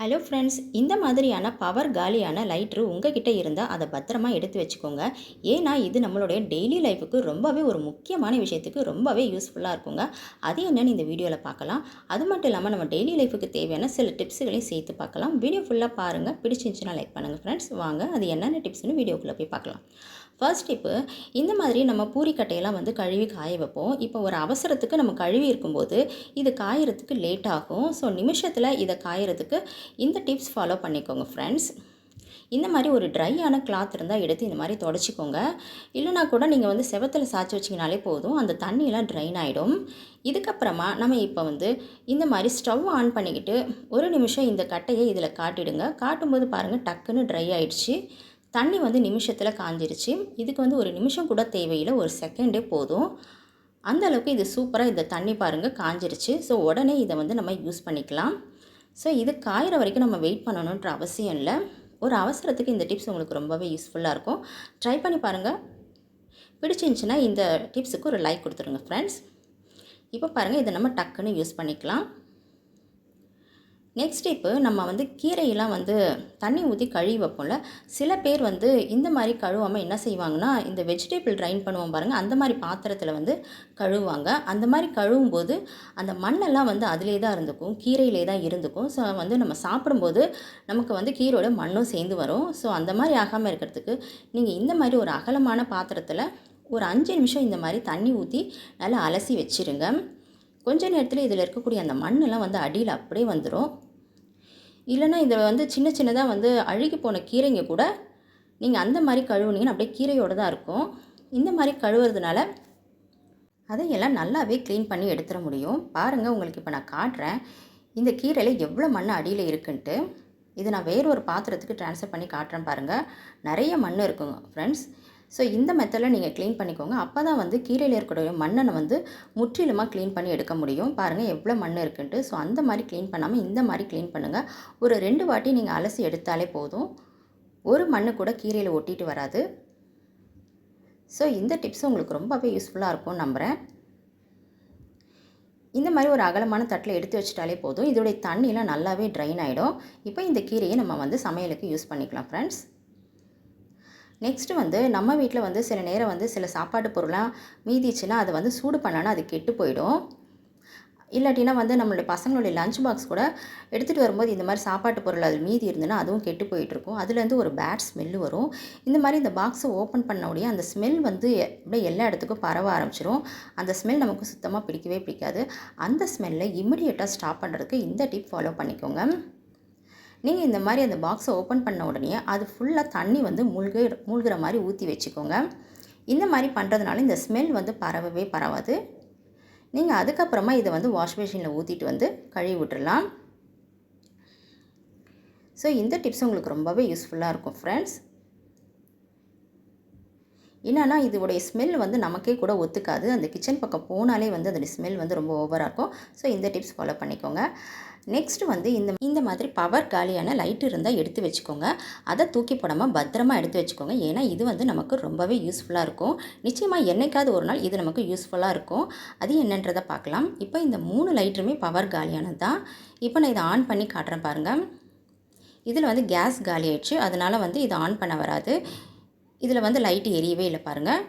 Hello friends, இந்த மாதிரியான power காலியான லைட்ரு உங்ககிட்ட இருந்தால் அதை பத்திரமா எடுத்து வச்சுக்கோங்க. ஏன்னா இது நம்மளுடைய டெய்லி லைஃபுக்கு ரொம்பவே ஒரு முக்கியமான விஷயத்துக்கு ரொம்பவே யூஸ்ஃபுல்லாக இருக்குங்க. அது என்னன்னு இந்த வீடியோவில் பார்க்கலாம். அது மட்டும் இல்லாமல் நம்ம டெய்லி லைஃபுக்கு தேவையான சில டிப்ஸுகளையும் சேர்த்து பார்க்கலாம். வீடியோ ஃபுல்லாக பாருங்கள். பிடிச்சிருந்துச்சுன்னா லைக் பண்ணுங்கள் ஃப்ரெண்ட்ஸ். வாங்க அது என்னென்ன டிப்ஸ்னு வீடியோக்குள்ளே போய் பார்க்கலாம். ஃபர்ஸ்ட் டிப்பு, இந்த மாதிரி நம்ம பூரிக்கட்டையெல்லாம் வந்து கழுவி காய வைப்போம். இப்போ ஒரு அவசரத்துக்கு நம்ம கழுவி இருக்கும்போது இது காயறதுக்கு லேட் ஆகும். ஸோ நிமிஷத்தில் இதை காயறதுக்கு இந்த டிப்ஸ் ஃபாலோ பண்ணிக்கோங்க ஃப்ரெண்ட்ஸ். இந்த மாதிரி ஒரு ட்ரையான கிளாத் இருந்தால் எடுத்து இந்த மாதிரி தொடச்சிக்கோங்க. இல்லைனா கூட நீங்கள் வந்து செவத்தில் சாய்ச்சி வச்சிங்கனாலே போதும், அந்த தண்ணியெல்லாம் ட்ரைன் ஆகிடும். இதுக்கப்புறமா நம்ம இப்போ வந்து இந்த மாதிரி ஸ்டவ் ஆன் பண்ணிக்கிட்டு ஒரு நிமிஷம் இந்த கட்டையை இதில் காட்டிடுங்க. காட்டும்போது பாருங்கள் டக்குன்னு ட்ரை ஆகிடுச்சு. தண்ணி வந்து நிமிஷத்தில் காஞ்சிருச்சு. இதுக்கு வந்து ஒரு நிமிஷம் கூட தேவையில்லை, ஒரு செகண்டே போதும். அந்தளவுக்கு இது சூப்பராக இந்த தண்ணி பாருங்கள் காஞ்சிருச்சு. ஸோ உடனே இதை வந்து நம்ம யூஸ் பண்ணிக்கலாம். ஸோ இது காயிற வரைக்கும் நம்ம வெயிட் பண்ணணுன்ற அவசியம் இல்லை. ஒரு அவசரத்துக்கு இந்த டிப்ஸ் உங்களுக்கு ரொம்பவே யூஸ்ஃபுல்லாக இருக்கும். ட்ரை பண்ணி பாருங்கள். பிடிச்சிருந்துச்சின்னா இந்த டிப்ஸுக்கு ஒரு லைக் கொடுத்துருங்க ஃப்ரெண்ட்ஸ். இப்போ பாருங்கள், இதை நம்ம டக்குன்னு யூஸ் பண்ணிக்கலாம். நெக்ஸ்ட் டிப்பு, நம்ம வந்து கீரையெல்லாம் வந்து தண்ணி ஊற்றி கழுவி வைப்போம்ல. சில பேர் வந்து இந்த மாதிரி கழுவாமல் என்ன செய்வாங்கன்னா, இந்த வெஜிடபிள் ட்ரைன் பண்ணுவோம் பாருங்கள், அந்த மாதிரி பாத்திரத்தில் வந்து கழுவுவாங்க. அந்த மாதிரி கழுவும்போது அந்த மண்ணெல்லாம் வந்து அதிலே தான் இருந்துக்கும், கீரையிலே தான் இருந்துக்கும். ஸோ வந்து நம்ம சாப்பிடும்போது நமக்கு வந்து கீரையோட மண்ணும் சேர்ந்து வரும். ஸோ அந்த மாதிரி ஆகாமல் இருக்கிறதுக்கு நீங்கள் இந்த மாதிரி ஒரு அகலமான பாத்திரத்தில் ஒரு 5 நிமிஷம் இந்த மாதிரி தண்ணி ஊற்றி நல்லா அலசி வச்சுருங்க. கொஞ்ச நேரத்தில் இதில் இருக்கக்கூடிய அந்த மண்ணெல்லாம் வந்து அடியில் அப்படியே வந்துடும். இல்லைனா இதில் வந்து சின்ன சின்னதாக வந்து அழுகி போன கீரைங்க கூட நீங்கள் அந்த மாதிரி கழுவுனீங்கன்னா அப்படியே கீரையோடு தான் இருக்கும். இந்த மாதிரி கழுவுறதுனால அதையெல்லாம் நல்லாவே க்ளீன் பண்ணி எடுத்துட முடியும். பாருங்கள், உங்களுக்கு இப்போ நான் காட்டுறேன் இந்த கீரையில் எவ்வளோ மண் அடியில் இருக்குன்ட்டு. இதை நான் வேறு ஒரு பாத்திரத்துக்கு ட்ரான்ஸ்ஃபர் பண்ணி காட்டுறேன் பாருங்கள். நிறைய மண் இருக்குங்க ஃப்ரெண்ட்ஸ். ஸோ இந்த மெத்தடில் நீங்கள் க்ளீன் பண்ணிக்கோங்க. அப்போ தான் வந்து கீரையில் இருக்கக்கூடிய மண்ணை வந்து முற்றிலுமாக க்ளீன் பண்ணி எடுக்க முடியும். பாருங்கள் எவ்வளோ மண் இருக்குன்ட்டு. ஸோ அந்த மாதிரி க்ளீன் பண்ணாமல் இந்த மாதிரி க்ளீன் பண்ணுங்கள். ஒரு 2 வாட்டி நீங்கள் அலசி எடுத்தாலே போதும். ஒரு மண் கூட கீரையில் ஒட்டிட்டு வராது. ஸோ இந்த டிப்ஸ் உங்களுக்கு ரொம்பவே யூஸ்ஃபுல்லாக இருக்கும்னு நம்புகிறேன். இந்த மாதிரி ஒரு அகலமான தட்டில் எடுத்து வச்சிட்டாலே போதும். இதோடைய தண்ணியெலாம் நல்லாவே ட்ரைன் ஆகிடும். இப்போ இந்த கீரையை நம்ம வந்து சமையலுக்கு யூஸ் பண்ணிக்கலாம் ஃப்ரெண்ட்ஸ். நெக்ஸ்ட்டு வந்து நம்ம வீட்டில் வந்து சில நேரம் வந்து சில சாப்பாட்டு பொருளாக மீதிச்சுன்னா அதை வந்து சூடு பண்ணனா அது கெட்டு போயிடும். இல்லாட்டினா வந்து நம்மளுடைய பசங்களுடைய லஞ்ச் பாக்ஸ் கூட எடுத்துகிட்டு வரும்போது இந்த மாதிரி சாப்பாட்டு பொருள் அது மீதி இருந்ததுன்னா அதுவும் கெட்டு போயிட்டுருக்கும். அதுலேருந்து ஒரு பேட் ஸ்மெல்லு வரும். இந்த மாதிரி இந்த பாக்ஸை ஓப்பன் பண்ண உடனே அந்த ஸ்மெல் வந்து அப்படியே எல்லா இடத்துக்கும் பரவ ஆரம்பிச்சிடும். அந்த ஸ்மெல் நமக்கு சுத்தமாக பிடிக்கவே பிடிக்காது. அந்த ஸ்மெல்லை இமிடியேட்டாக ஸ்டாப் பண்ணுறதுக்கு இந்த டிப் ஃபாலோ பண்ணிக்கோங்க. நீங்கள் இந்த மாதிரி அந்த பாக்ஸை ஓப்பன் பண்ண உடனே அது ஃபுல்லாக தண்ணி வந்து மூழ்கிற மாதிரி ஊற்றி வச்சுக்கோங்க. இந்த மாதிரி பண்ணுறதுனால இந்த ஸ்மெல் வந்து பரவவே பரவாது. நீங்கள் அதுக்கப்புறமா இதை வந்து வாஷ் மிஷினில் ஊற்றிட்டு வந்து கழுவி விட்டுடலாம். ஸோ இந்த டிப்ஸ் உங்களுக்கு ரொம்பவே யூஸ்ஃபுல்லாக இருக்கும் ஃப்ரெண்ட்ஸ். என்னென்னா இதோடைய ஸ்மெல் வந்து நமக்கே கூட ஒத்துக்காது. அந்த கிச்சன் பக்கம் போனாலே வந்து அதோடைய ஸ்மெல் வந்து ரொம்ப ஓவராக இருக்கும். ஸோ இந்த டிப்ஸ் ஃபாலோ பண்ணிக்கோங்க. நெக்ஸ்ட்டு வந்து இந்த மாதிரி பவர் காலியான லைட் இருந்தால் எடுத்து வச்சுக்கோங்க. அதை தூக்கி போடாமல் பத்திரமா எடுத்து வச்சுக்கோங்க. ஏன்னா இது வந்து நமக்கு ரொம்பவே யூஸ்ஃபுல்லாக இருக்கும். நிச்சயமாக என்னைக்காவது ஒரு நாள் இது நமக்கு யூஸ்ஃபுல்லாக இருக்கும். அது என்னன்றதை பார்க்கலாம். இப்போ இந்த 3 லைட்டருமே பவர் காலியானது தான். இப்போ நான் இதை ஆன் பண்ணி காட்டுறேன் பாருங்கள். இதில் வந்து கேஸ் காலி ஆயிடுச்சு. அதனால் வந்து இதை ஆன் பண்ண வராது. இதில் வந்து லைட்டு எரியவே இல்லை பாருங்கள்.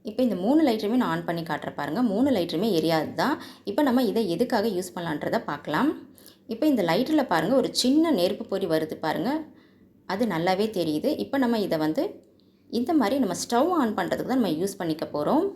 இப்போ இந்த 3 லைட்டருமே நான் ஆன் பண்ணி காட்டுறேன் பாருங்கள். 3 லைட்டருமே எரியாது தான். இப்போ நம்ம இதை எதுக்காக யூஸ் பண்ணலான்றதை பார்க்கலாம். இப்போ இந்த லைட்டில் பாருங்கள் ஒரு சின்ன நெருப்பு பொறி வருது பாருங்கள். அது நல்லாவே தெரியுது. இப்போ நம்ம இதை வந்து இந்த மாதிரி நம்ம ஸ்டவ் ஆன் பண்ணுறதுக்கு தான் நம்ம யூஸ் பண்ணிக்க போகிறோம்.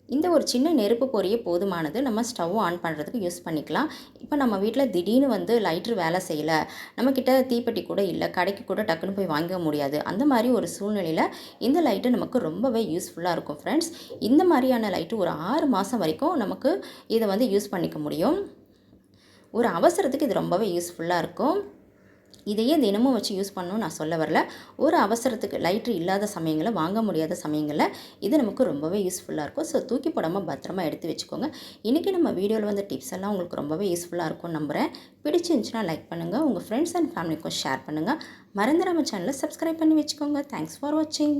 இந்த ஒரு சின்ன நெருப்பு பொரியே போதுமானது. நம்ம ஸ்டவ் ஆன் பண்ணுறதுக்கு யூஸ் பண்ணிக்கலாம். இப்போ நம்ம வீட்டில் திடீர்னு வந்து லைட்ரு வேலை செய்யலை, நம்மக்கிட்ட தீப்பெட்டி கூட இல்லை, கடைக்கு கூட டக்குன்னு போய் வாங்க முடியாது. அந்த மாதிரி ஒரு சூழ்நிலையில் இந்த லைட்டு நமக்கு ரொம்பவே யூஸ்ஃபுல்லாக இருக்கும் ஃப்ரெண்ட்ஸ். இந்த மாதிரியான லைட்டு ஒரு 6 மாதம் வரைக்கும் நமக்கு இதை வந்து யூஸ் பண்ணிக்க முடியும். ஒரு அவசரத்துக்கு இது ரொம்பவே யூஸ்ஃபுல்லாக இருக்கும். இதையே தினமும் வச்சு யூஸ் பண்ணணும்னு நான் சொல்ல வரல. ஒரு அவசரத்துக்கு லைட்ரு இல்லாத சமயங்களில், வாங்க முடியாத சமயங்களில் இது நமக்கு ரொம்பவே யூஸ்ஃபுல்லாக இருக்கும். ஸோ தூக்கி போடாமல் பத்திரமா எடுத்து வச்சுக்கோங்க. இன்றைக்கி நம்ம வீடியோவில் வந்து டிப்ஸ் எல்லாம் உங்களுக்கு ரொம்பவே யூஸ்ஃபுல்லாக இருக்கும்னு நம்புகிறேன். பிடிச்சிருந்துச்சுன்னா லைக் பண்ணுங்கள், உங்கள் ஃப்ரெண்ட்ஸ் அண்ட் ஃபேமிலிக்கும் ஷேர் பண்ணுங்கள். மறந்துடாமல் சேனலை சப்ஸ்கிரைப் பண்ணி வச்சுக்கோங்க. தேங்க்ஸ் ஃபார் வாட்சிங்.